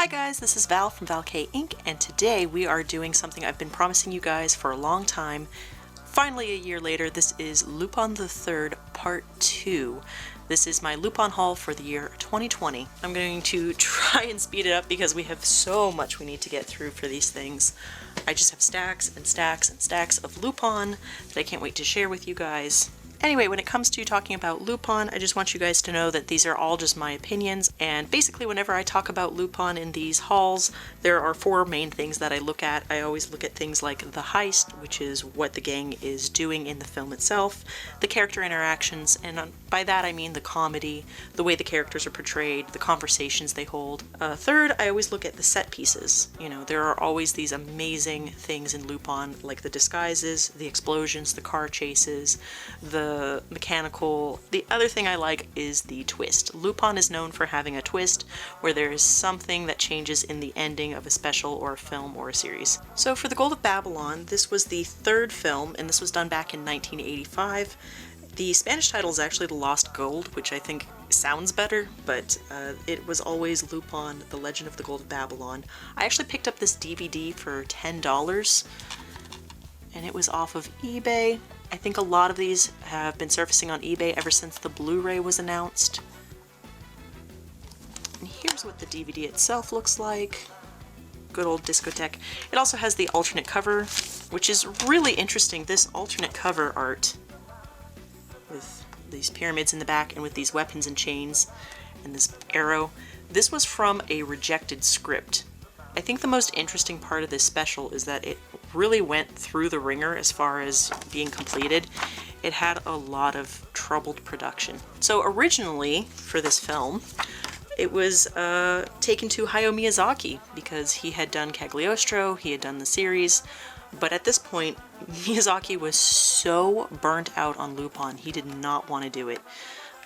Hi guys, this is Val from valkayink, and today we are doing something I've been promising you guys for a long time. Finally, a year later, this is Lupin the III Part 2. This is my Lupin haul for the year 2020. I'm going to try and speed it up because we have so much we need to get through for these things. I just have stacks and stacks and stacks of Lupin that I can't wait to share with you guys. Anyway, when it comes to talking about Lupin, I just want you guys to know that these are all just my opinions, and basically whenever I talk about Lupin in these hauls, there are four main things that I look at. I always look at things like the heist, which is what the gang is doing in the film itself, the character interactions, and by that I mean the comedy, the way the characters are portrayed, the conversations they hold. Third, I always look at the set pieces. You know, there are always these amazing things in Lupin, like the disguises, the explosions, the car chases, the mechanical. The other thing I like is the twist. Lupin is known for having a twist where there is something that changes in the ending of a special or a film or a series. So for The Gold of Babylon, this was the third film, and this was done back in 1985. The Spanish title is actually The Lost Gold, which I think sounds better, but it was always Lupin, The Legend of the Gold of Babylon. I actually picked up this DVD for $10, and it was off of eBay. I think a lot of these have been surfacing on eBay ever since the Blu-ray was announced. And here's what the DVD itself looks like. Good old discotheque. It also has the alternate cover, which is really interesting. This alternate cover art with these pyramids in the back and with these weapons and chains and this arrow. This was from a rejected script. I think the most interesting part of this special is that it really went through the ringer as far as being completed. It had a lot of troubled production. So originally, for this film, it was taken to Hayao Miyazaki because he had done Cagliostro, he had done the series, but at this point, Miyazaki was so burnt out on Lupin, he did not want to do it.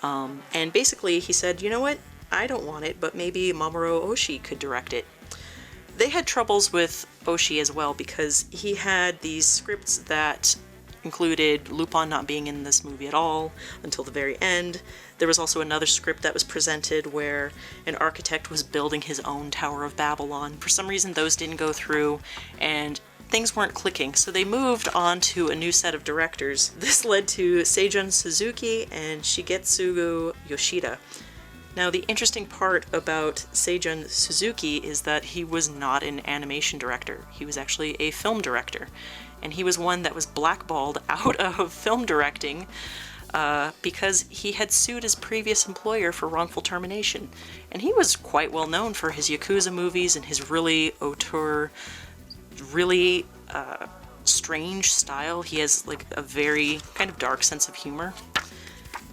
And basically he said, you know what, I don't want it, but maybe Mamoru Oshii could direct it. They had troubles with Oshii as well because he had these scripts that included Lupin not being in this movie at all until the very end. There was also another script that was presented where an architect was building his own Tower of Babylon. For some reason those didn't go through and things weren't clicking, so they moved on to a new set of directors. This led to Seijun Suzuki and Shigetsugu Yoshida. Now, the interesting part about Seijun Suzuki is that he was not an animation director. He was actually a film director. And he was one that was blackballed out of film directing because he had sued his previous employer for wrongful termination. And he was quite well known for his Yakuza movies and his really auteur, really strange style. He has like a very kind of dark sense of humor.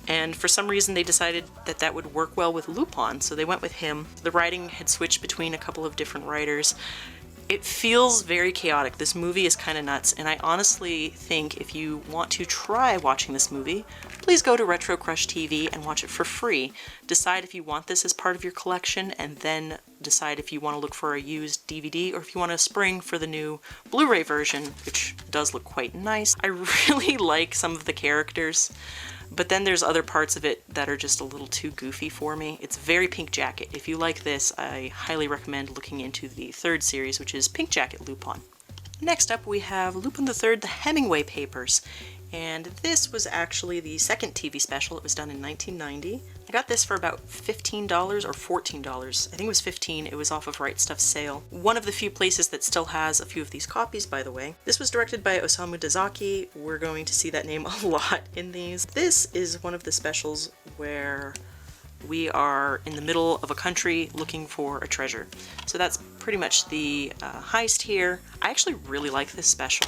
And for some reason they decided that that would work well with Lupin, so they went with him. The writing had switched between a couple of different writers. It feels very chaotic. This movie is kind of nuts, and I honestly think if you want to try watching this movie, please go to Retro Crush TV and watch it for free. Decide if you want this as part of your collection, and then decide if you want to look for a used DVD or if you want to spring for the new Blu-ray version, which does look quite nice. I really like some of the characters. But then there's other parts of it that are just a little too goofy for me. It's very Pink Jacket. If you like this, I highly recommend looking into the third series, which is Pink Jacket Lupin. Next up we have Lupin the III, the Hemingway Papers. And this was actually the second TV special. It was done in 1990. I got this for about $15 or $14. I think it was $15. It was off of Right Stuff's sale. One of the few places that still has a few of these copies, by the way. This was directed by Osamu Dezaki. We're going to see that name a lot in these. This is one of the specials where we are in the middle of a country looking for a treasure. So that's pretty much the heist here. I actually really like this special.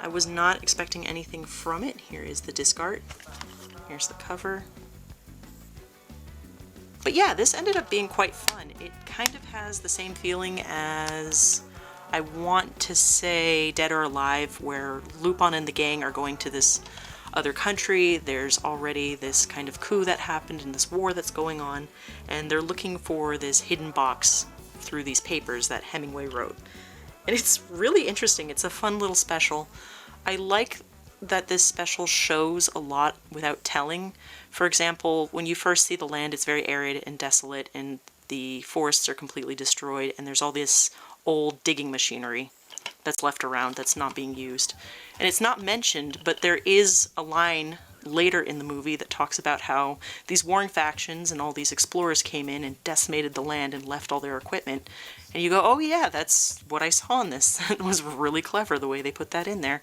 I was not expecting anything from it. Here is the disc art. Here's the cover. But yeah, this ended up being quite fun. It kind of has the same feeling as, I want to say, Dead or Alive, where Lupin and the gang are going to this other country. There's already this kind of coup that happened and this war that's going on, and they're looking for this hidden box through these papers that Hemingway wrote. And it's really interesting. It's a fun little special. I like that this special shows a lot without telling. For example, when you first see the land, it's very arid and desolate, and the forests are completely destroyed, and there's all this old digging machinery that's left around that's not being used. And it's not mentioned, but there is a line later in the movie that talks about how these warring factions and all these explorers came in and decimated the land and left all their equipment. And you go, oh yeah, that's what I saw in this. It was really clever the way they put that in there.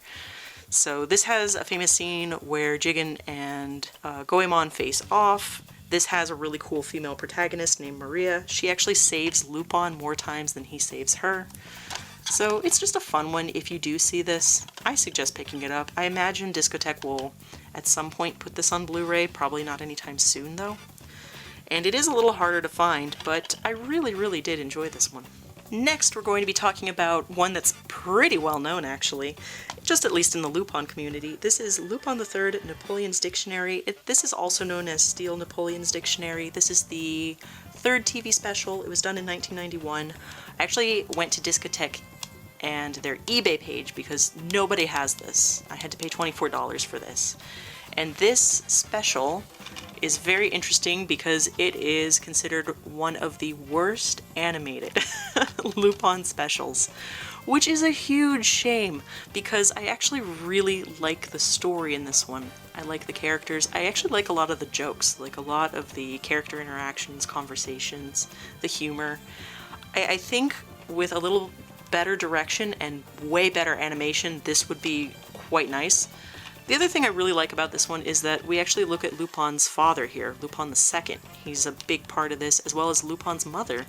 So this has a famous scene where Jigen and Goemon face off. This has a really cool female protagonist named Maria. She actually saves Lupin more times than he saves her. So it's just a fun one. If you do see this, I suggest picking it up. I imagine Discotek will at some point put this on Blu-ray, probably not anytime soon though. And it is a little harder to find, but I really did enjoy this one. Next, we're going to be talking about one that's pretty well known actually, just at least in the Lupin community. This is Lupin the III, Napoleon's Dictionary. This is also known as Steel Napoleon's Dictionary. This is the third TV special. It was done in 1991. I actually went to Discotek and their eBay page because nobody has this. I had to pay $24 for this. And this special is very interesting because it is considered one of the worst animated Lupin specials, which is a huge shame because I actually really like the story in this one. I like the characters. I actually like a lot of the jokes, like a lot of the character interactions, conversations, the humor. I think with a little better direction and way better animation, this would be quite nice. The other thing I really like about this one is that we actually look at Lupin's father here, Lupin II. He's a big part of this, as well as Lupin's mother.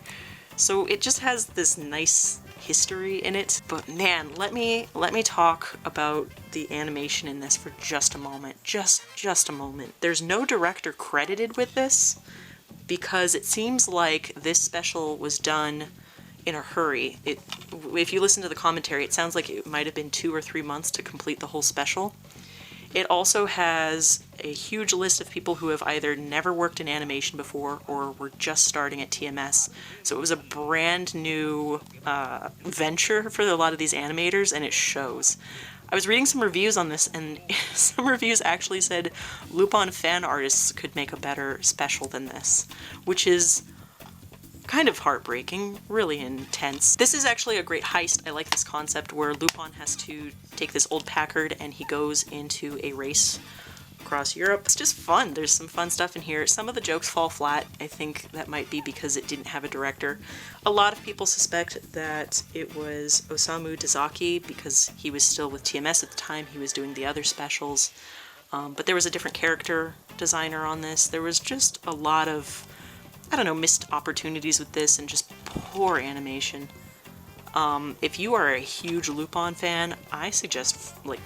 So it just has this nice history in it. But man, let me talk about the animation in this for just a moment. Just a moment. There's no director credited with this because it seems like this special was done in a hurry. If you listen to the commentary, it sounds like it might have been 2 or 3 months to complete the whole special. It also has a huge list of people who have either never worked in animation before or were just starting at TMS. So it was a brand new venture for a lot of these animators, and it shows. I was reading some reviews on this, and some reviews actually said Lupin fan artists could make a better special than this, which is kind of heartbreaking, really intense. This is actually a great heist. I like this concept where Lupin has to take this old Packard and he goes into a race across Europe. It's just fun. There's some fun stuff in here. Some of the jokes fall flat. I think that might be because it didn't have a director. A lot of people suspect that it was Osamu Dezaki because he was still with TMS at the time. He was doing the other specials. But there was a different character designer on this. There was just a lot of, I don't know, missed opportunities with this and just poor animation. If you are a huge Lupin fan, I suggest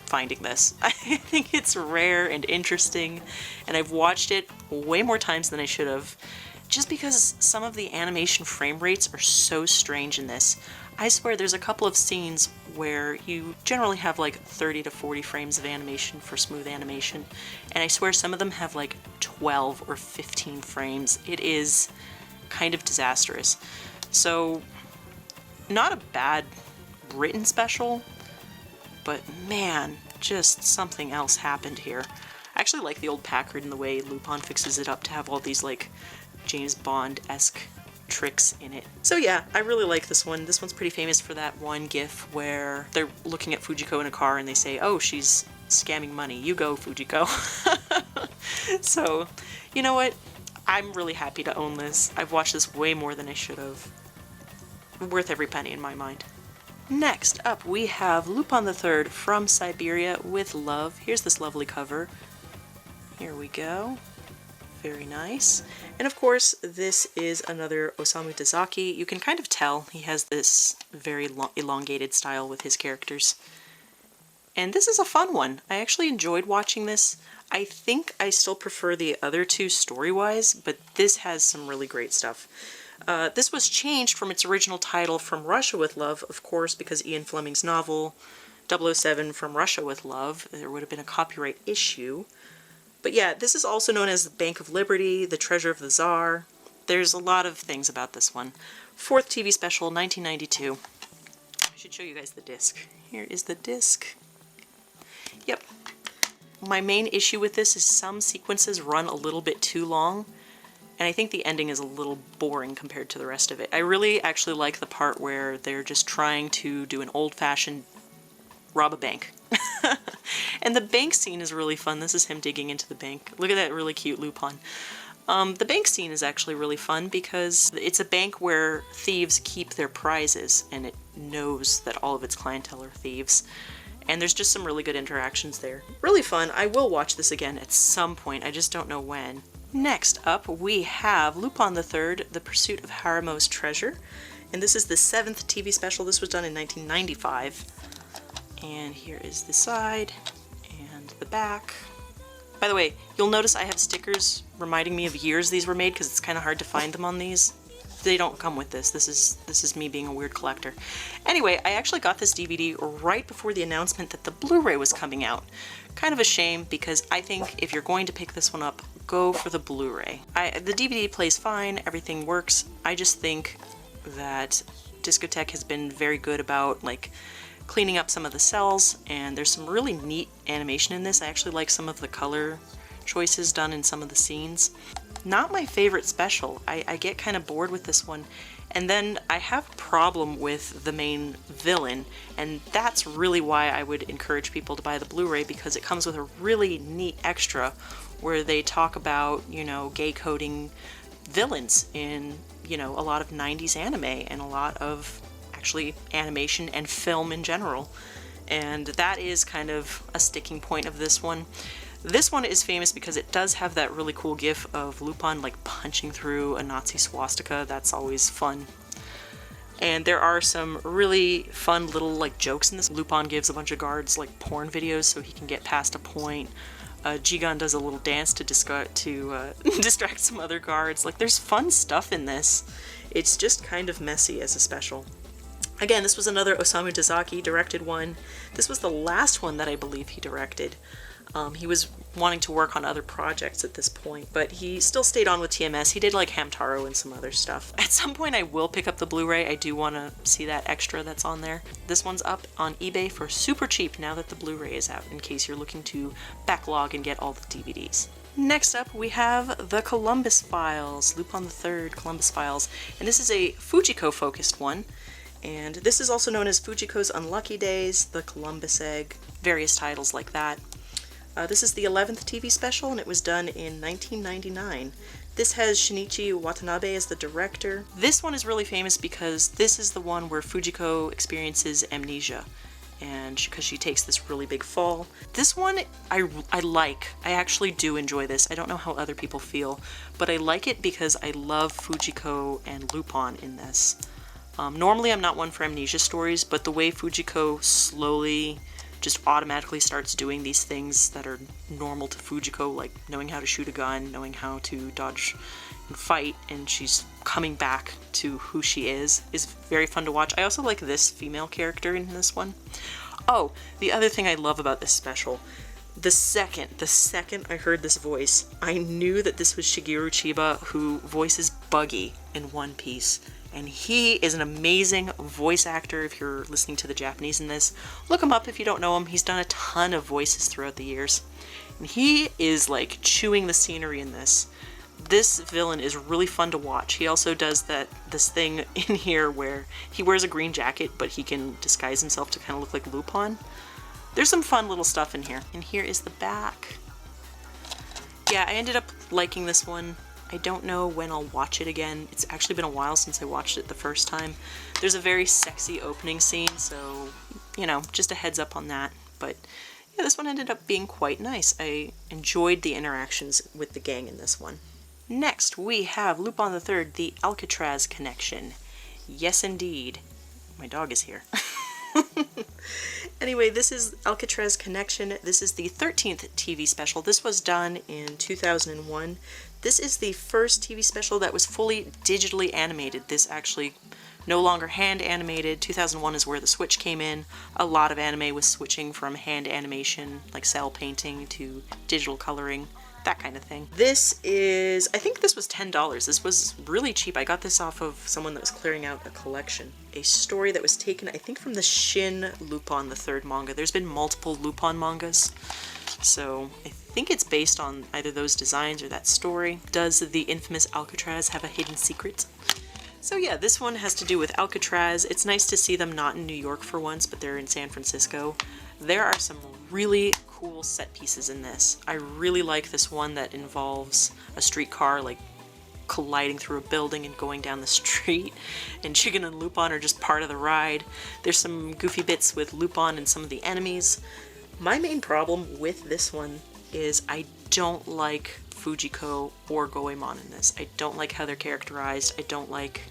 finding this. I think it's rare and interesting, and I've watched it way more times than I should have, just because some of the animation frame rates are so strange in this. I swear there's a couple of scenes where you generally have like 30 to 40 frames of animation for smooth animation, and I swear some of them have like 12 or 15 frames. It is kind of disastrous. So, not a bad written special, but man, just something else happened here. I actually like the old Packard and the way Lupin fixes it up to have all these like James Bond-esque tricks in it. So yeah, I really like this one. This one's pretty famous for that one gif where they're looking at Fujiko in a car and they say, oh, she's scamming money. You go, Fujiko. So, you know what? I'm really happy to own this. I've watched this way more than I should have. Worth every penny in my mind. Next up, we have Lupin the III from Siberia with Love. Here's this lovely cover. Here we go. Very nice. And of course, this is another Osamu Dezaki. You can kind of tell he has this very elongated style with his characters. And this is a fun one. I actually enjoyed watching this. I think I still prefer the other two story-wise, but this has some really great stuff. This was changed from its original title From Russia with Love, of course, because Ian Fleming's novel 007 From Russia with Love, there would have been a copyright issue. But yeah, this is also known as the Bank of Liberty, the Treasure of the Tsar. There's a lot of things about this one. Fourth TV special, 1992. I should show you guys the disc. Here is the disc. Yep. My main issue with this is some sequences run a little bit too long. And I think the ending is a little boring compared to the rest of it. I really actually like the part where they're just trying to do an old-fashioned rob a bank. And the bank scene is really fun. This is him digging into the bank. Look at that really cute Lupin. The bank scene is actually really fun because it's a bank where thieves keep their prizes, and it knows that all of its clientele are thieves. And there's just some really good interactions there. Really fun. I will watch this again at some point. I just don't know when. Next up, we have Lupin the III, The Pursuit of Haramo's Treasure. And this is the 7th TV special. This was done in 1995. And here is the side and the back. By the way, you'll notice I have stickers reminding me of years these were made because it's kind of hard to find them on these. They don't come with this. This is me being a weird collector. Anyway, I actually got this DVD right before the announcement that the Blu-ray was coming out. Kind of a shame because I think if you're going to pick this one up, go for the Blu-ray. The DVD plays fine, everything works. I just think that Discotek has been very good about like cleaning up some of the cells, and there's some really neat animation in this. I actually like some of the color choices done in some of the scenes. Not my favorite special. I get kind of bored with this one. And then I have a problem with the main villain, and that's really why I would encourage people to buy the Blu-ray, because it comes with a really neat extra where they talk about, you know, gay coding villains in, you know, a lot of 90s anime and a lot of actually animation and film in general. And that is kind of a sticking point of this one. This one is famous because it does have that really cool gif of Lupin like punching through a Nazi swastika. That's always fun. And there are some really fun little like jokes in this. Lupin gives a bunch of guards like porn videos so he can get past a point. Jigan does a little dance to distract some other guards. Like, there's fun stuff in this. It's just kind of messy as a special. Again, this was another Osamu Dezaki directed one. This was the last one that I believe he directed. He was wanting to work on other projects at this point, but he still stayed on with TMS. He did like Hamtaro and some other stuff. At some point I will pick up the Blu-ray. I do want to see that extra that's on there. This one's up on eBay for super cheap now that the Blu-ray is out, in case you're looking to backlog and get all the DVDs. Next up we have the Columbus Files, Lupin the III, Columbus Files, and this is a Fujiko focused one. And this is also known as Fujiko's Unlucky Days, The Columbus Egg, various titles like that. This is the 11th TV special, and it was done in 1999. This has Shinichi Watanabe as the director. This one is really famous because this is the one where Fujiko experiences amnesia, and because she takes this really big fall. This one I like. I actually do enjoy this. I don't know how other people feel, but I like it because I love Fujiko and Lupin in this. Normally I'm not one for amnesia stories, but the way Fujiko slowly just automatically starts doing these things that are normal to Fujiko, like knowing how to shoot a gun, knowing how to dodge and fight, and she's coming back to who she is very fun to watch. I also like this female character in this one. Oh, the other thing I love about this special, the second I heard this voice, I knew that this was Shigeru Chiba, who voices Buggy in One Piece. And he is an amazing voice actor if you're listening to the Japanese in this. Look him up if you don't know him. He's done a ton of voices throughout the years. And he is like chewing the scenery in this. This villain is really fun to watch. He also does this thing in here where he wears a green jacket, but he can disguise himself to kind of look like Lupin. There's some fun little stuff in here. And here is the back. Yeah, I ended up liking this one. I don't know when I'll watch it again. It's actually been a while since I watched it the first time. There's a very sexy opening scene, so, you know, just a heads up on that. But yeah, this one ended up being quite nice. I enjoyed the interactions with the gang in this one. Next, we have Lupin the III, The Alcatraz Connection. Yes, indeed. My dog is here. Anyway, this is Alcatraz Connection. This is the 13th TV special. This was done in 2001. This is the first TV special that was fully digitally animated. This actually no longer hand animated. 2001 is where the switch came in. A lot of anime was switching from hand animation, like cell painting, to digital coloring. that kind of thing. This is, I think this was $10. This was really cheap. I got this off of someone that was clearing out a collection. A story that was taken, I think, from the Shin Lupin the III manga. There's been multiple Lupin mangas, so I think it's based on either those designs or that story. Does the infamous Alcatraz have a hidden secret? So yeah, this one has to do with Alcatraz. It's nice to see them not in New York for once, but they're in San Francisco. There are some really cool set pieces in this. I really like this one that involves a streetcar like colliding through a building and going down the street, and Chicken and Lupin are just part of the ride. There's some goofy bits with Lupin and some of the enemies. My main problem with this one is I don't like Fujiko or Goemon in this. I don't like how they're characterized. I don't like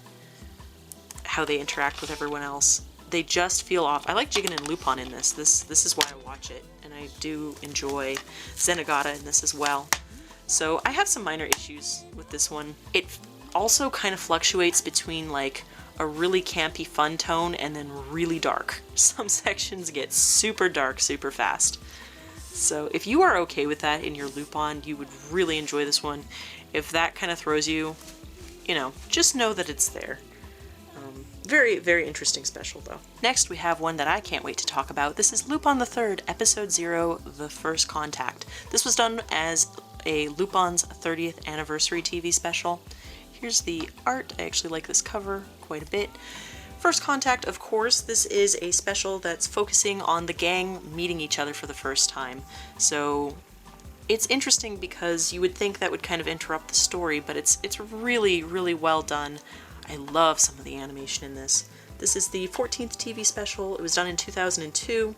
how they interact with everyone else. They just feel off. I like Jigen and Lupin in this. This is why I watch it, and I do enjoy Zenigata in this as well. So I have some minor issues with this one. It also kind of fluctuates between like a really campy fun tone and then really dark. Some sections get super dark super fast. So if you are okay with that in your Lupin, you would really enjoy this one. If that kind of throws you, you know, just know that it's there. Very, very interesting special though. Next we have one that I can't wait to talk about. This is Lupin the III, Episode 0, The First Contact. This was done as a Lupin's 30th anniversary TV special. Here's the art. I actually like this cover quite a bit. First Contact, of course, this is a special that's focusing on the gang meeting each other for the first time. So it's interesting because you would think that would kind of interrupt the story, but it's really, really well done. I love some of the animation in this. This is the 14th TV special. It was done in 2002.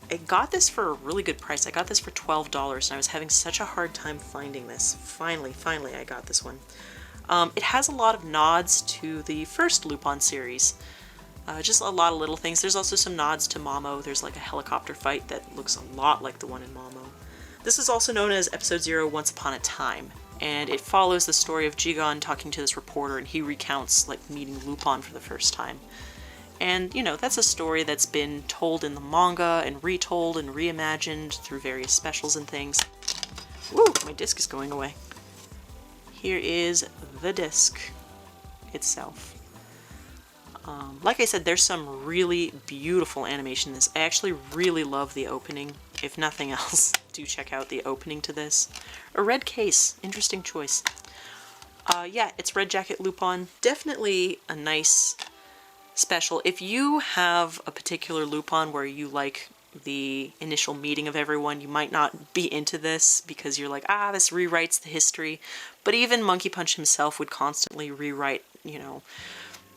I got this for a really good price. I got this for $12 and I was having such a hard time finding this. Finally I got this one. It has a lot of nods to the first Lupin series. Just a lot of little things. There's also some nods to Mamo. There's like a helicopter fight that looks a lot like the one in Mamo. This is also known as Episode 0, Once Upon a Time. And it follows the story of Jigon talking to this reporter, and he recounts like meeting Lupin for the first time. And, you know, that's a story that's been told in the manga and retold and reimagined through various specials and things. Woo, my disc is going away. Here is the disc itself. Like I said, there's some really beautiful animation in this. I actually really love the opening. If nothing else, do check out the opening to this. A red case, interesting choice. Yeah, it's Red Jacket Lupin. Definitely a nice special. If you have a particular Lupin where you like the initial meeting of everyone, you might not be into this because you're like, this rewrites the history. But even Monkey Punch himself would constantly rewrite, you know,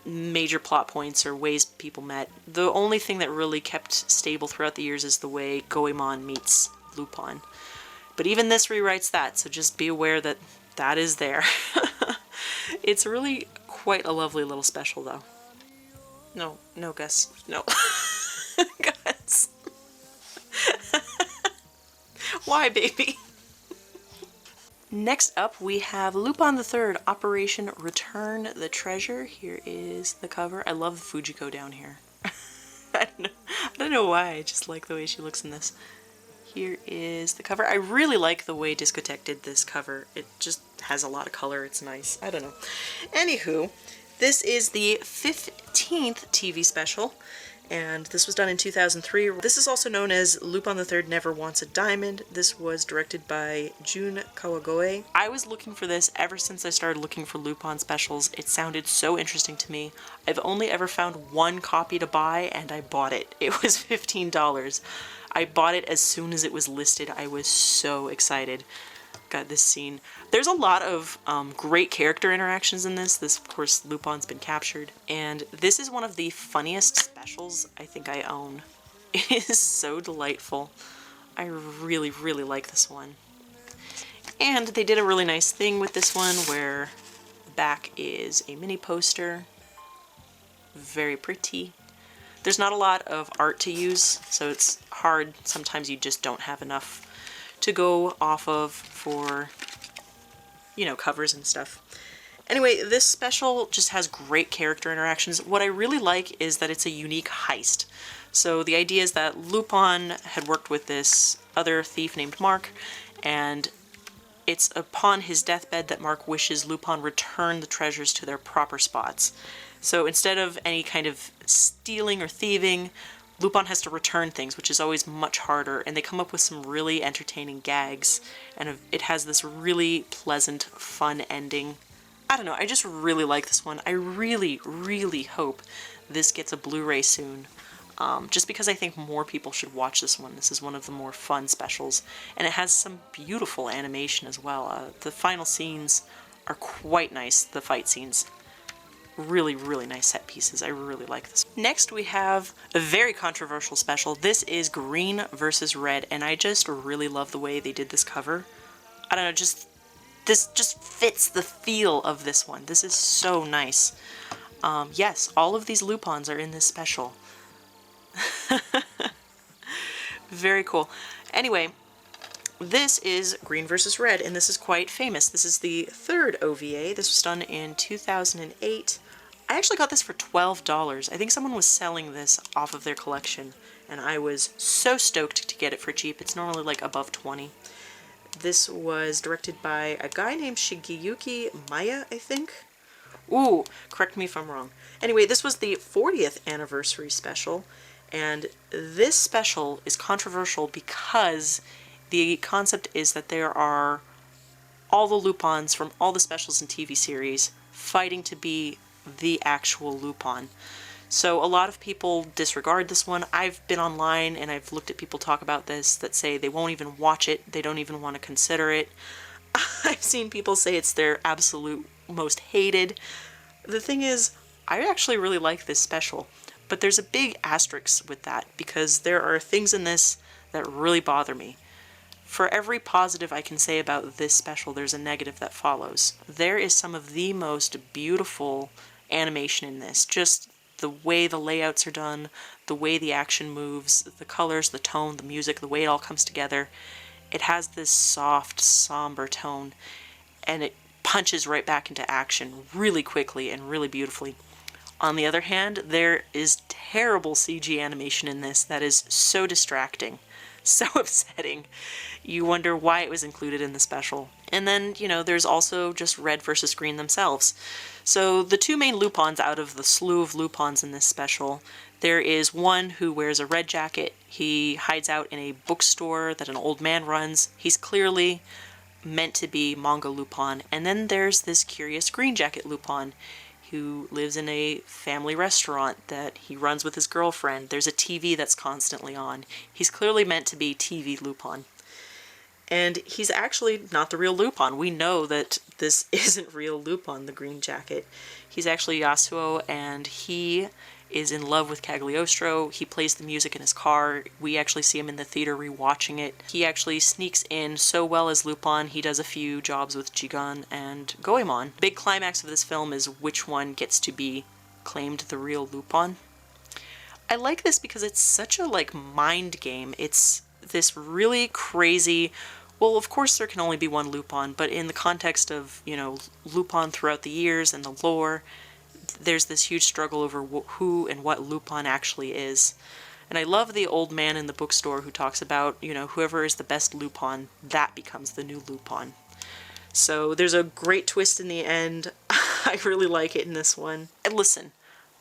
major plot points or ways people met. The only thing that really kept stable throughout the years is the way Goemon meets Lupin. But even this rewrites that, so just be aware that that is there. It's really quite a lovely little special though. No, Gus. No. Gus. Why, baby? Next up, we have Lupin the III, Operation Return the Treasure. Here is the cover. I love Fujiko down here. I don't know why, I just like the way she looks in this. Here is the cover. I really like the way Discotek did this cover. It just has a lot of color. It's nice. I don't know. Anywho, this is the 15th TV special, and this was done in 2003. This is also known as Lupin the III Never Wants a Diamond. This was directed by Jun Kawagoe. I was looking for this ever since I started looking for Lupin specials. It sounded so interesting to me. I've only ever found one copy to buy, and I bought it. It was $15. I bought it as soon as it was listed. I was so excited. Got this scene. There's a lot of great character interactions in this. This, of course, Lupin's been captured. And this is one of the funniest specials I think I own. It is so delightful. I really, really like this one. And they did a really nice thing with this one where the back is a mini poster. Very pretty. There's not a lot of art to use, so it's hard. Sometimes you just don't have enough to go off of for, you know, covers and stuff. Anyway, this special just has great character interactions. What I really like is that it's a unique heist. So the idea is that Lupin had worked with this other thief named Mark, and it's upon his deathbed that Mark wishes Lupin return the treasures to their proper spots. So instead of any kind of stealing or thieving, Lupin has to return things, which is always much harder, and they come up with some really entertaining gags, and it has this really pleasant, fun ending. I don't know, I just really like this one. I really, really hope this gets a Blu-ray soon. Just because I think more people should watch this one. This is one of the more fun specials, and it has some beautiful animation as well. The final scenes are quite nice, the fight scenes. Really, really nice set pieces. I really like this. Next we have a very controversial special. This is Green versus Red, and I just really love the way they did this cover. I don't know, this just fits the feel of this one. This is so nice. Yes, all of these Lupins are in this special. Very cool. Anyway, this is Green vs. Red, and this is quite famous. This is the third OVA. This was done in 2008. I actually got this for $12. I think someone was selling this off of their collection, and I was so stoked to get it for cheap. It's normally like above 20. This was directed by a guy named Shigeyuki Maya, I think. Ooh, correct me if I'm wrong. Anyway, this was the 40th anniversary special, and this special is controversial because the concept is that there are all the Lupins from all the specials and TV series fighting to be the actual Lupin. So a lot of people disregard this one. I've been online and I've looked at people talk about this that say they won't even watch it, they don't even want to consider it. I've seen people say it's their absolute most hated. The thing is, I actually really like this special, but there's a big asterisk with that because there are things in this that really bother me. For every positive I can say about this special, there's a negative that follows. There is some of the most beautiful animation in this. Just the way the layouts are done, the way the action moves, the colors, the tone, the music, the way it all comes together. It has this soft, somber tone, and it punches right back into action really quickly and really beautifully. On the other hand, there is terrible CG animation in this that is so distracting, so upsetting. You wonder why it was included in the special. And then, you know, there's also just Red versus Green themselves. So the two main Lupins out of the slew of Lupins in this special, there is one who wears a red jacket. He hides out in a bookstore that an old man runs. He's clearly meant to be manga Lupin. And then there's this curious green jacket Lupin who lives in a family restaurant that he runs with his girlfriend. There's a TV that's constantly on. He's clearly meant to be TV Lupin. And he's actually not the real Lupin. We know that this isn't real Lupin, the green jacket. He's actually Yasuo, and he is in love with Cagliostro. He plays the music in his car. We actually see him in the theater rewatching it. He actually sneaks in so well as Lupin. He does a few jobs with Jigen and Goemon. Big climax of this film is which one gets to be claimed the real Lupin. I like this because it's such a mind game. It's this really crazy, well, of course there can only be one Lupin, but in the context of, you know, Lupin throughout the years and the lore, there's this huge struggle over who and what Lupin actually is. And I love the old man in the bookstore who talks about, you know, whoever is the best Lupin, that becomes the new Lupin. So there's a great twist in the end. I really like it in this one. And listen,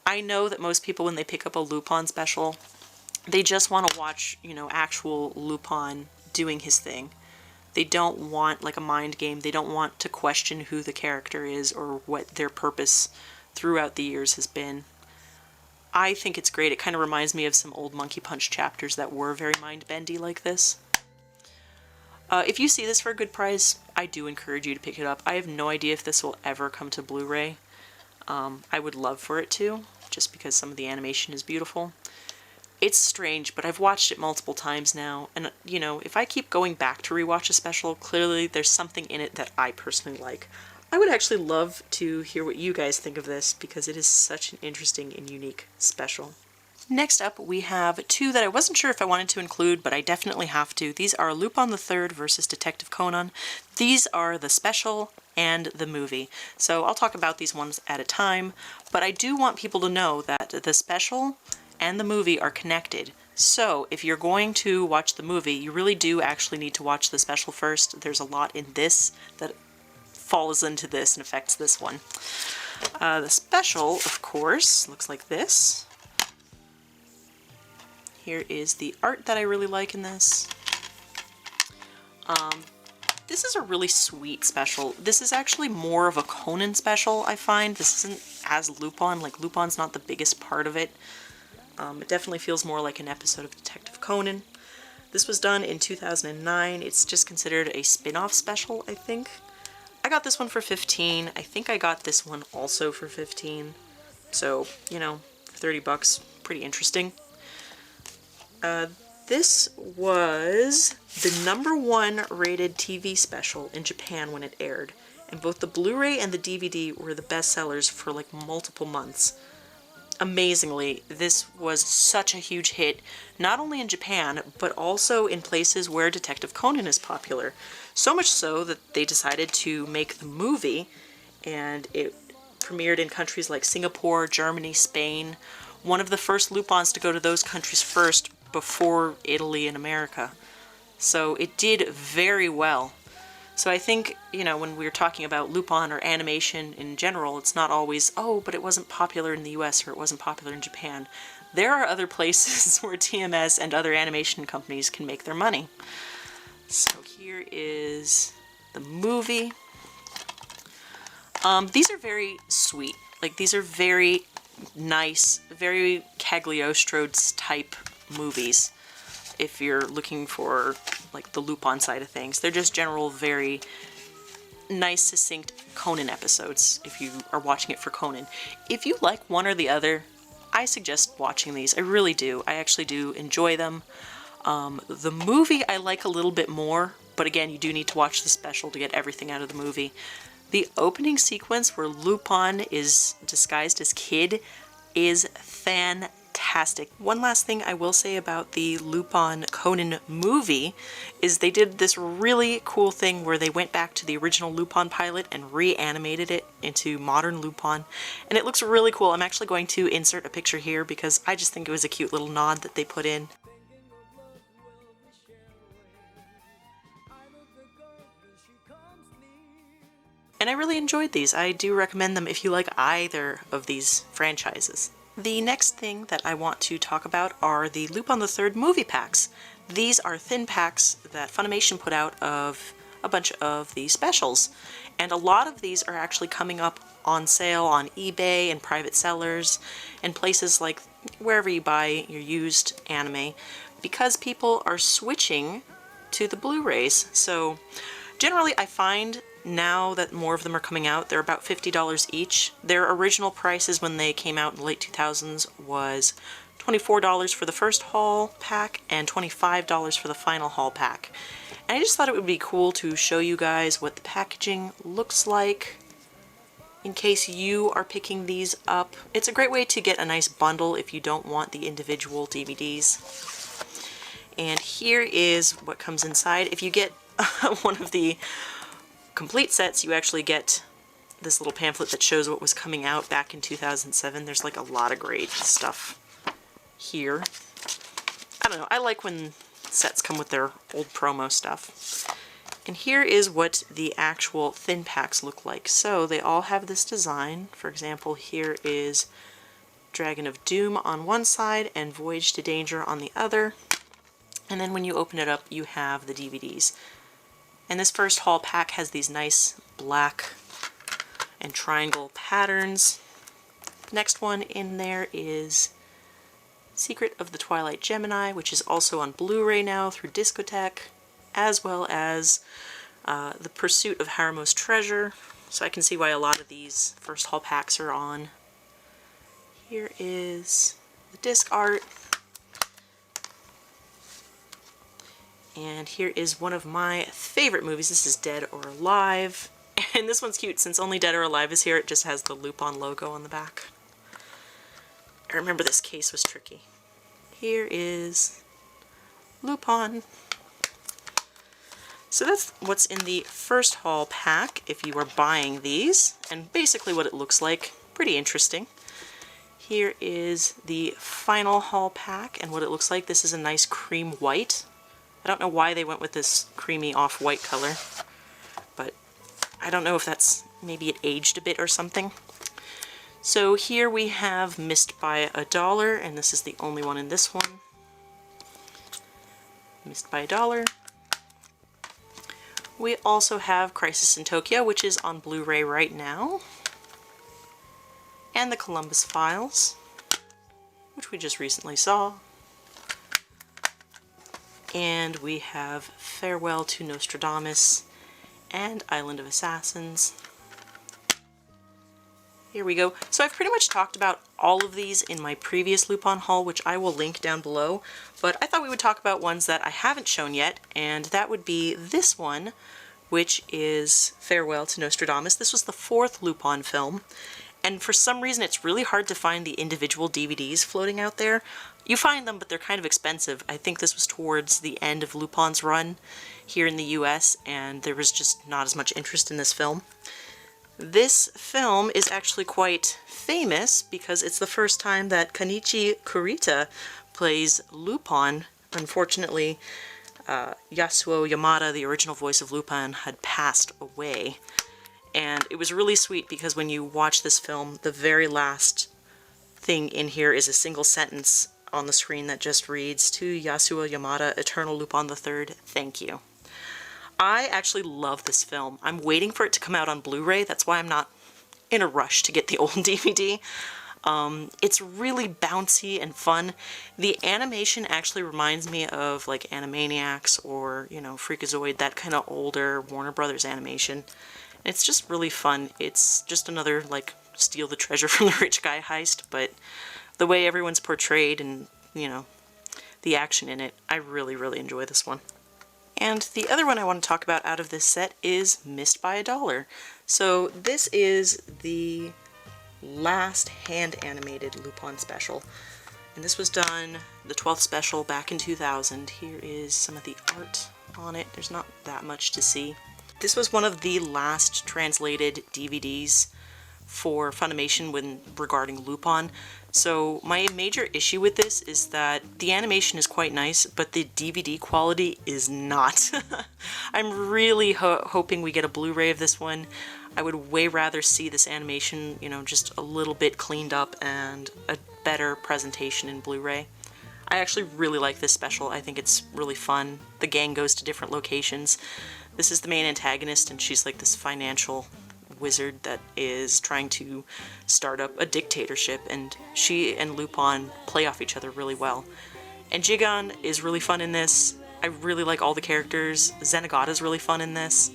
I know that most people when they pick up a Lupin special, they just want to watch, you know, actual Lupin doing his thing. They don't want a mind game. They don't want to question who the character is or what their purpose throughout the years has been. I think it's great. It kind of reminds me of some old Monkey Punch chapters that were very mind-bendy like this. If you see this for a good price, I do encourage you to pick it up. I have no idea if this will ever come to Blu-ray. I would love for it to, just because some of the animation is beautiful. It's strange, but I've watched it multiple times now, and, you know, if I keep going back to rewatch a special, clearly there's something in it that I personally like. I would actually love to hear what you guys think of this, because it is such an interesting and unique special. Next up, we have two that I wasn't sure if I wanted to include, but I definitely have to. These are Lupin the III versus Detective Conan. These are the special and the movie. So I'll talk about these ones at a time, but I do want people to know that the special and the movie are connected. So if you're going to watch the movie, you really do actually need to watch the special first. There's a lot in this that falls into this and affects this one. The special, of course, looks like this. Here is the art that I really like in this. This is a really sweet special. This is actually more of a Conan special, I find. This isn't as Lupin. Like, Lupin's not the biggest part of it. It definitely feels more like an episode of Detective Conan. This was done in 2009. It's just considered a spin-off special, I think. I got this one for $15. I think I got this one also for $15. So, you know, for 30 bucks, pretty interesting. This was the #1 rated TV special in Japan when it aired, and both the Blu-ray and the DVD were the best sellers for like multiple months. Amazingly, this was such a huge hit, not only in Japan, but also in places where Detective Conan is popular. So much so that they decided to make the movie, and it premiered in countries like Singapore, Germany, Spain. One of the first Lupins to go to those countries first, before Italy and America. So it did very well. So I think, you know, when we're talking about Lupin or animation in general, it's not always, oh, but it wasn't popular in the US or it wasn't popular in Japan. There are other places where TMS and other animation companies can make their money. So here is the movie. These are very sweet. Like, these are very nice, very Cagliostro's type movies, if you're looking for like the Lupin side of things. They're just general, very nice, succinct Conan episodes if you are watching it for Conan. If you like one or the other, I suggest watching these. I really do. I actually do enjoy them. The movie I like a little bit more, but again, you do need to watch the special to get everything out of the movie. The opening sequence where Lupin is disguised as Kid is fantastic. One last thing I will say about the Lupin Conan movie is they did this really cool thing where they went back to the original Lupin pilot and reanimated it into modern Lupin, and it looks really cool. I'm actually going to insert a picture here because I just think it was a cute little nod that they put in. And I really enjoyed these. I do recommend them if you like either of these franchises. The next thing that I want to talk about are the Lupin the III movie packs. These are thin packs that Funimation put out of a bunch of the specials, and a lot of these are actually coming up on sale on eBay and private sellers and places like wherever you buy your used anime, because people are switching to the Blu-rays. So generally I find now that more of them are coming out, they're about $50 each. Their original prices when they came out in the late 2000s was $24 for the first haul pack and $25 for the final haul pack. And I just thought it would be cool to show you guys what the packaging looks like in case you are picking these up. It's a great way to get a nice bundle if you don't want the individual DVDs. And here is what comes inside. If you get one of the complete sets, you actually get this little pamphlet that shows what was coming out back in 2007. There's like a lot of great stuff here. I don't know, I like when sets come with their old promo stuff. And here is what the actual thin packs look like. So they all have this design. For example, here is Dragon of Doom on one side and Voyage to Danger on the other. And then when you open it up, you have the DVDs. And this first haul pack has these nice black and triangle patterns. Next one in there is Secret of the Twilight Gemini, which is also on Blu-ray now through Discotek, as well as The Pursuit of Haramo's Treasure. So I can see why a lot of these first haul packs are on. Here is the disc art. And here is one of my favorite movies. This is Dead or Alive. And this one's cute. Since only Dead or Alive is here, it just has the Lupin logo on the back. I remember this case was tricky. Here is Lupin. So that's what's in the first haul pack if you are buying these, and basically what it looks like. Pretty interesting. here is the final haul pack and what it looks like. This is a nice cream white. I don't know why they went with this creamy off-white color, but I don't know if that's, maybe it aged a bit or something. So here we have Missed by $1, and this is the only one in this one. Missed by $1. We also have Crisis in Tokyo, which is on Blu-ray right now. And the Columbus Files, which we just recently saw. And we have Farewell to Nostradamus and Island of Assassins. Here we go. So I've pretty much talked about all of these in my previous Lupin haul, which I will link down below, but I thought we would talk about ones that I haven't shown yet, and that would be this one, which is Farewell to Nostradamus. This was the 4th Lupin film, and for some reason it's really hard to find the individual DVDs floating out there. You find them, but they're kind of expensive. I think this was towards the end of Lupin's run here in the US, and there was just not as much interest in this film. This film is actually quite famous because it's the first time that Kanichi Kurita plays Lupin. Unfortunately, Yasuo Yamada, the original voice of Lupin, had passed away. And it was really sweet because when you watch this film, the very last thing in here is a single sentence on the screen that just reads, "To Yasuo Yamada, Eternal Lupin the III, thank you." I actually love this film. I'm waiting for it to come out on Blu-ray. That's why I'm not in a rush to get the old DVD. It's really bouncy and fun. The animation actually reminds me of like Animaniacs or, you know, Freakazoid, that kind of older Warner Brothers animation. It's just really fun. It's just another like steal the treasure from the rich guy heist, but the way everyone's portrayed and, you know, the action in it, I really, really enjoy this one. And the other one I want to talk about out of this set is Missed by $1. So this is the last hand-animated Lupin special. And this was done, the 12th special, back in 2000. Here is some of the art on it. There's not that much to see. This was one of the last translated DVDs for Funimation regarding Lupin. So my major issue with this is that the animation is quite nice, but the DVD quality is not. I'm really hoping we get a Blu-ray of this one. I would way rather see this animation, you know, just a little bit cleaned up and a better presentation in Blu-ray. I actually really like this special. I think it's really fun. The gang goes to different locations. This is the main antagonist, and she's like this financial wizard that is trying to start up a dictatorship, and she and Lupin play off each other really well. And Jigan is really fun in this. I really like all the characters. Zenigata's really fun in this.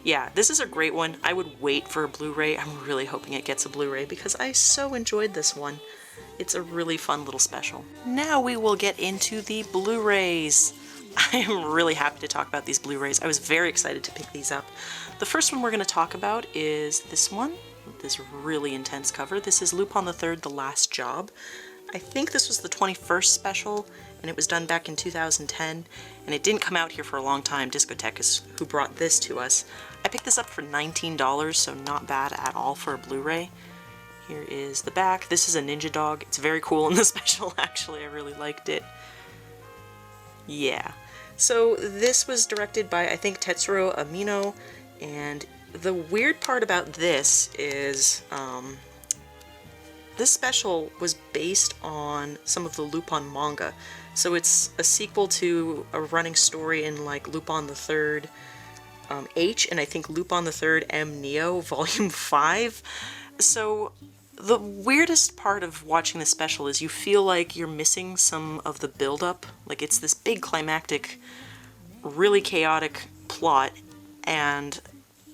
Yeah, this is a great one. I would wait for a Blu-ray. I'm really hoping it gets a Blu-ray because I so enjoyed this one. It's a really fun little special. Now we will get into the Blu-rays. I am really happy to talk about these Blu-rays. I was very excited to pick these up. The first one we're going to talk about is this one, this really intense cover. This is Lupin the III, The Last Job. I think this was the 21st special, and it was done back in 2010, and it didn't come out here for a long time. Discotek is who brought this to us. I picked this up for $19, so not bad at all for a Blu-ray. Here is the back. This is a ninja dog. It's very cool in the special, actually. I really liked it. Yeah. So this was directed by, I think, Tetsuro Amino, and the weird part about this is this special was based on some of the Lupin manga. So it's a sequel to a running story in like Lupin the III H, and I think Lupin the III M Neo Volume 5. So the weirdest part of watching this special is you feel like you're missing some of the build-up. Like, it's this big climactic, really chaotic plot, and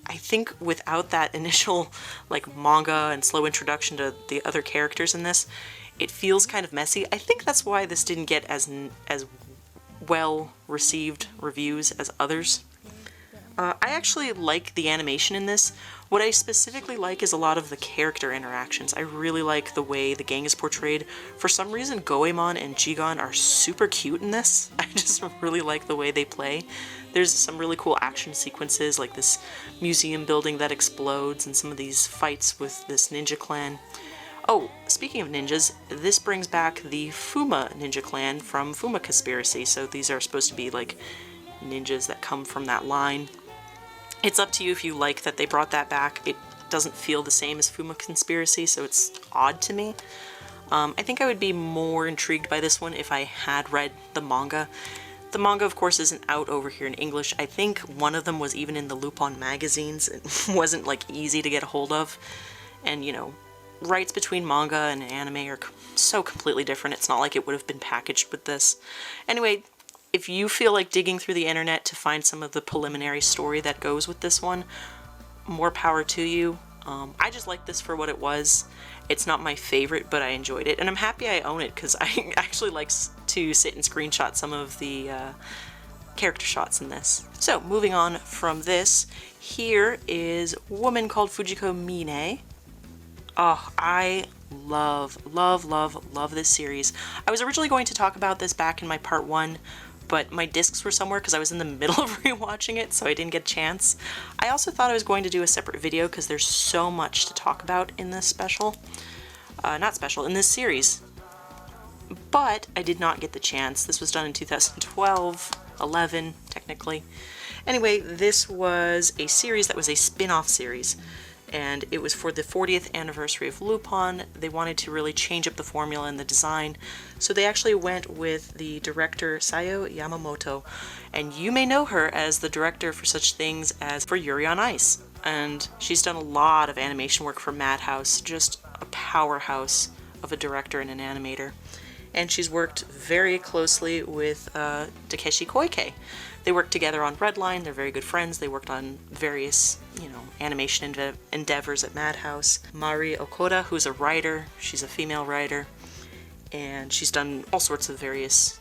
I think without that initial like manga and slow introduction to the other characters in this, it feels kind of messy. I think that's why this didn't get as well received reviews as others. I actually like the animation in this. What I specifically like is a lot of the character interactions. I really like the way the gang is portrayed. For some reason, Goemon and Jigan are super cute in this. I just really like the way they play. There's some really cool action sequences, like this museum building that explodes and some of these fights with this ninja clan. Oh, speaking of ninjas, this brings back the Fuma ninja clan from Fuma Conspiracy, so these are supposed to be like ninjas that come from that line. It's up to you if you like that they brought that back. It doesn't feel the same as Fuma Conspiracy, so it's odd to me. I think I would be more intrigued by this one if I had read the manga. The manga, of course, isn't out over here in English. I think one of them was even in the Lupin magazines. It wasn't, like, easy to get a hold of. And, you know, rights between manga and anime are so completely different. It's not like it would have been packaged with this. Anyway, if you feel like digging through the internet to find some of the preliminary story that goes with this one, more power to you. I just like this for what it was. It's not my favorite, but I enjoyed it, and I'm happy I own it because I actually like to sit and screenshot some of the character shots in this. So, moving on from this, here is a woman called Fujiko Mine. Oh, I love this series. I was originally going to talk about this back in my part 1, but my discs were somewhere because I was in the middle of rewatching it, so I didn't get a chance. I also thought I was going to do a separate video because there's so much to talk about in this special. In this series. But I did not get the chance. This was done in 2012, 11, technically. Anyway, this was a series that was a spin-off series, and it was for the 40th anniversary of Lupin. They wanted to really change up the formula and the design, so they actually went with the director Sayo Yamamoto, and you may know her as the director for such things as for Yuri on Ice, and she's done a lot of animation work for Madhouse, just a powerhouse of a director and an animator. And she's worked very closely with Takeshi Koike. They worked together on Redline, they're very good friends, they worked on various, animation endeavors at Madhouse. Mari Okoda, who's a writer, she's a female writer, and she's done all sorts of various,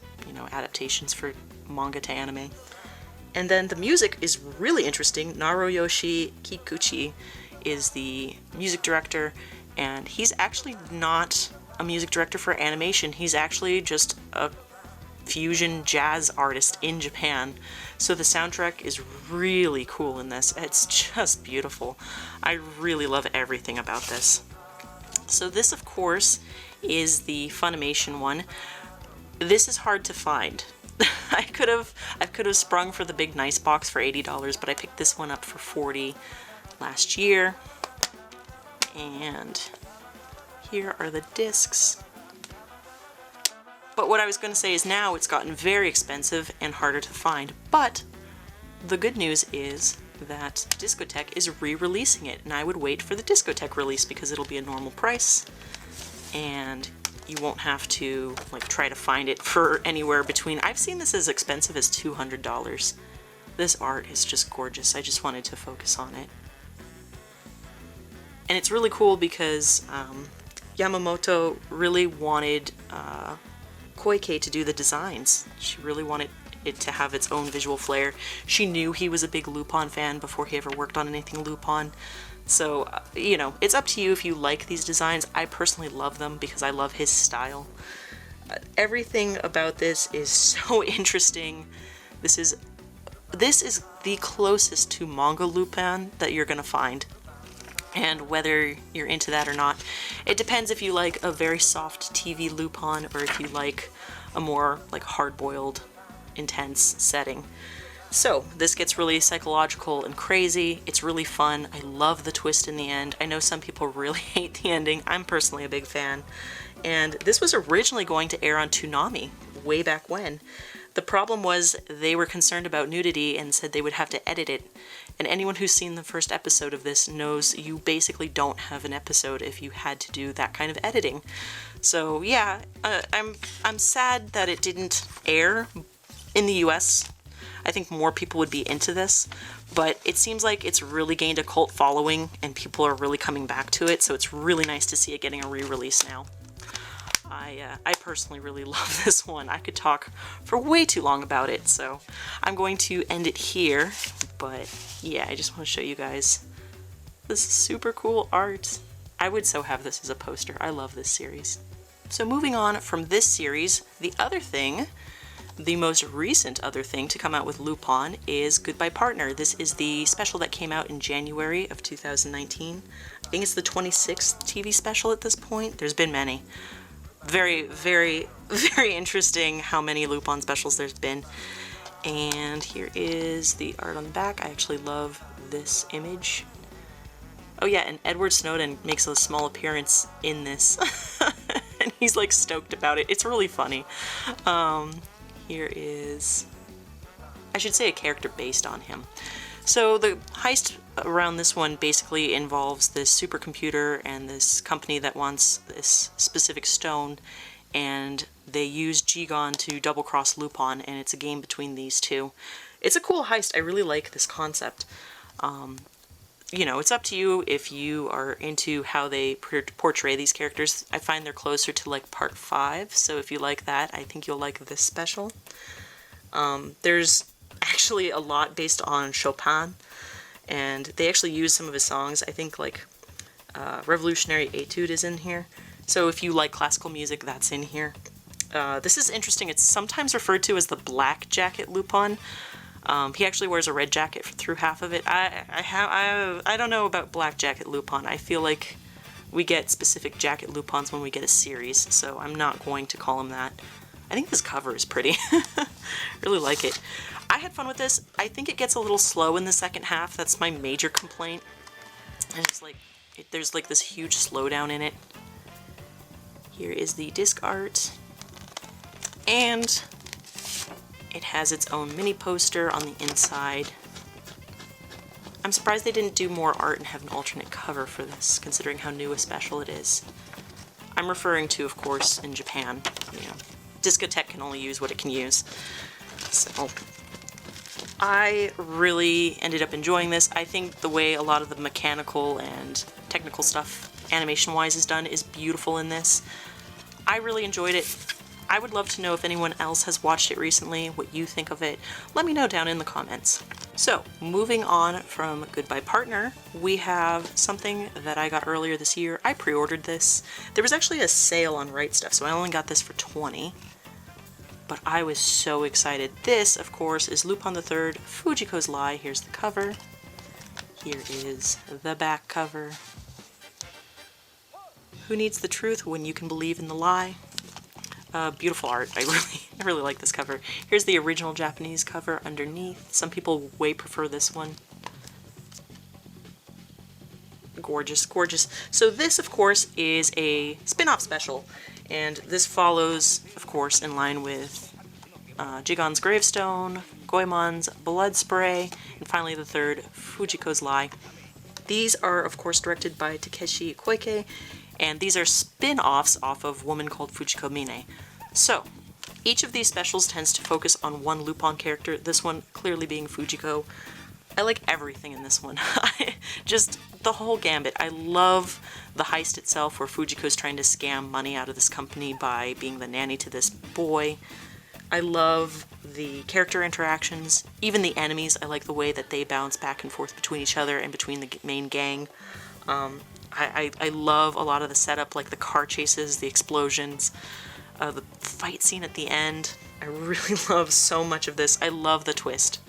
adaptations for manga to anime. And then the music is really interesting. Naruyoshi Kikuchi is the music director, and he's actually not a music director for animation. He's actually just a fusion jazz artist in Japan. So the soundtrack is really cool in this. It's just beautiful. I really love everything about this. So this, of course, is the Funimation one. This is hard to find. I could have sprung for the big nice box for $80, but I picked this one up for $40 last year. And here are the discs. But what I was going to say is now it's gotten very expensive and harder to find. But the good news is that Discotek is re-releasing it, and I would wait for the Discotek release because it'll be a normal price, and you won't have to try to find it for anywhere between. I've seen this as expensive as $200. This art is just gorgeous. I just wanted to focus on it. And it's really cool because Yamamoto really wanted Koike to do the designs. She really wanted it to have its own visual flair. She knew he was a big Lupin fan before he ever worked on anything Lupin. So, it's up to you if you like these designs. I personally love them because I love his style. Everything about this is so interesting. This is the closest to manga Lupin that you're gonna find. And whether you're into that or not, it depends if you like a very soft TV Lupin or if you like a more hard-boiled, intense setting. So this gets really psychological and crazy. It's really fun. I love the twist in the end. I know some people really hate the ending. I'm personally a big fan. And this was originally going to air on Toonami way back when. The problem was they were concerned about nudity and said they would have to edit it. And anyone who's seen the first episode of this knows you basically don't have an episode if you had to do that kind of editing. So yeah, I'm sad that it didn't air in the US. I think more people would be into this, but it seems like it's really gained a cult following and people are really coming back to it, so it's really nice to see it getting a re-release now. I personally really love this one. I could talk for way too long about it, so I'm going to end it here, but yeah, I just want to show you guys this super cool art. I would so have this as a poster. I love this series. So moving on from this series, the other thing The most recent other thing to come out with Lupin is Goodbye Partner. This is the special that came out in January of 2019. I think it's the 26th TV special at this point. There's been many. Very, very, very interesting how many Lupin specials there's been. And here is the art on the back. I actually love this image. Oh yeah, and Edward Snowden makes a small appearance in this. And he's like stoked about it. It's really funny. Here is, I should say, a character based on him. So the heist around this one basically involves this supercomputer and this company that wants this specific stone, and they use Jigon to double-cross Lupin, and it's a game between these two. It's a cool heist. I really like this concept. You know, it's up to you if you are into how they portray these characters. I find they're closer to like part 5, so if you like that, I think you'll like this special. There's actually a lot based on Chopin, and they actually use some of his songs. I think like Revolutionary Etude is in here, so if you like classical music, that's in here. This is interesting. It's sometimes referred to as the Black Jacket Lupin. He actually wears a red jacket through half of it. I don't know about Black Jacket Lupin. I feel like we get specific Jacket Lupins when we get a series, so I'm not going to call him that. I think this cover is pretty. Really like it. I had fun with this. I think it gets a little slow in the second half. That's my major complaint. And it's like, there's like this huge slowdown in it. Here is the disc art. And it has its own mini poster on the inside. I'm surprised they didn't do more art and have an alternate cover for this, considering how new a special it is. I'm referring to, of course, in Japan. You know, Discotheque can only use what it can use. So, I really ended up enjoying this. I think the way a lot of the mechanical and technical stuff, animation-wise, is done is beautiful in this. I really enjoyed it. I would love to know if anyone else has watched it recently, what you think of it. Let me know down in the comments. So, moving on from Goodbye Partner, we have something that I got earlier this year. I pre-ordered this. There was actually a sale on Right Stuff, so I only got this for $20. But I was so excited. This, of course, is Lupin the III, Fujiko's Lie. Here's the cover. Here is the back cover. Who needs the truth when you can believe in the lie? Beautiful art. I really like this cover. Here's the original Japanese cover underneath. Some people way prefer this one. Gorgeous, gorgeous. So this, of course, is a spin-off special, and this follows, of course, in line with Jigon's Gravestone, Goemon's Blood Spray, and finally the third, Fujiko's Lie. These are, of course, directed by Takeshi Koike, and these are spin-offs off of Woman Called Fujiko Mine. So, each of these specials tends to focus on one Lupin character, this one clearly being Fujiko. I like everything in this one. Just the whole gambit. I love the heist itself, where Fujiko's trying to scam money out of this company by being the nanny to this boy. I love the character interactions, even the enemies. I like the way that they bounce back and forth between each other and between the main gang. I love a lot of the setup, like the car chases, the explosions, the fight scene at the end. I really love so much of this. I love the twist.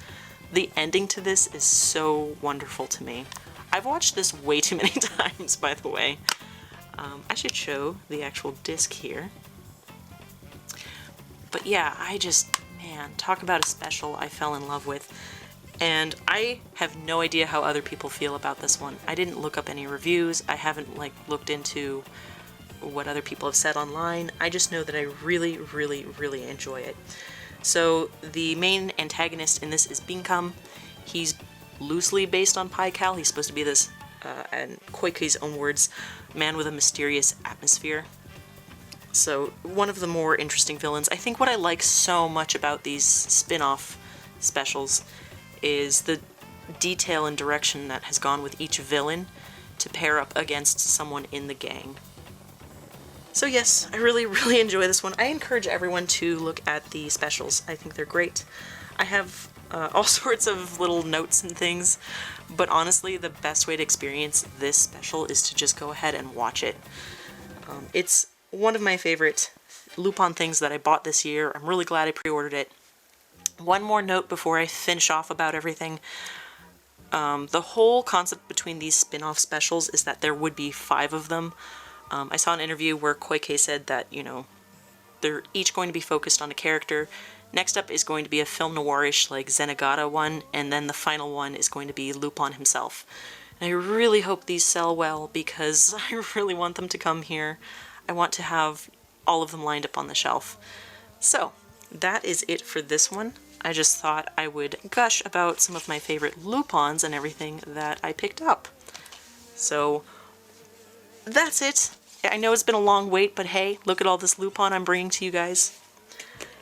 The ending to this is so wonderful to me. I've watched this way too many times, by the way. I should show the actual disc here. But yeah, man, talk about a special I fell in love with. And I have no idea how other people feel about this one. I didn't look up any reviews. I haven't looked into what other people have said online. I just know that I really, really, really enjoy it. So the main antagonist in this is Binkham. He's loosely based on Pai Cal. He's supposed to be this, in Koike's own words, man with a mysterious atmosphere. So one of the more interesting villains. I think what I like so much about these spin-off specials is the detail and direction that has gone with each villain to pair up against someone in the gang. So yes, I really, really enjoy this one. I encourage everyone to look at the specials. I think they're great. I have all sorts of little notes and things, but honestly, the best way to experience this special is to just go ahead and watch it. It's one of my favorite Lupin things that I bought this year. I'm really glad I pre-ordered it. One more note before I finish off about everything. The whole concept between these spin-off specials is that there would be 5 of them. I saw an interview where Koike said that, you know, they're each going to be focused on a character. Next up is going to be a film noirish like Zenigata one, and then the final one is going to be Lupin himself. And I really hope these sell well because I really want them to come here. I want to have all of them lined up on the shelf. So, that is it for this one. I just thought I would gush about some of my favorite Lupins and everything that I picked up. So, that's it. I know it's been a long wait, but hey, look at all this Lupin I'm bringing to you guys.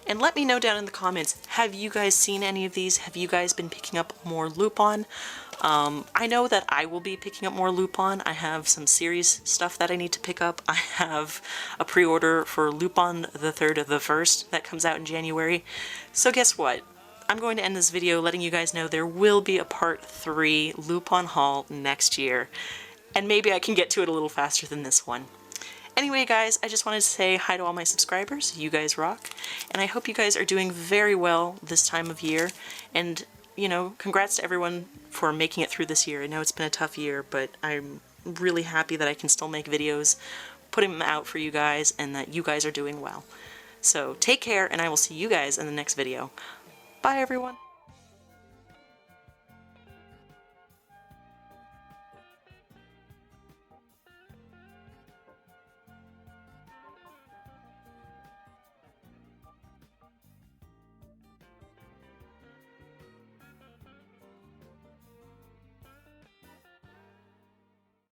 And let me know down in the comments, have you guys seen any of these? Have you guys been picking up more Lupin? I know that I will be picking up more Lupin. I have some series stuff that I need to pick up. I have a pre-order for Lupin the III of the First that comes out in January. So guess what? I'm going to end this video letting you guys know there will be a part 3 Lupin haul next year. And maybe I can get to it a little faster than this one. Anyway, guys, I just wanted to say hi to all my subscribers. You guys rock. And I hope you guys are doing very well this time of year. And, you know, congrats to everyone for making it through this year. I know it's been a tough year, but I'm really happy that I can still make videos, putting them out for you guys, and that you guys are doing well. So take care, and I will see you guys in the next video. Bye, everyone.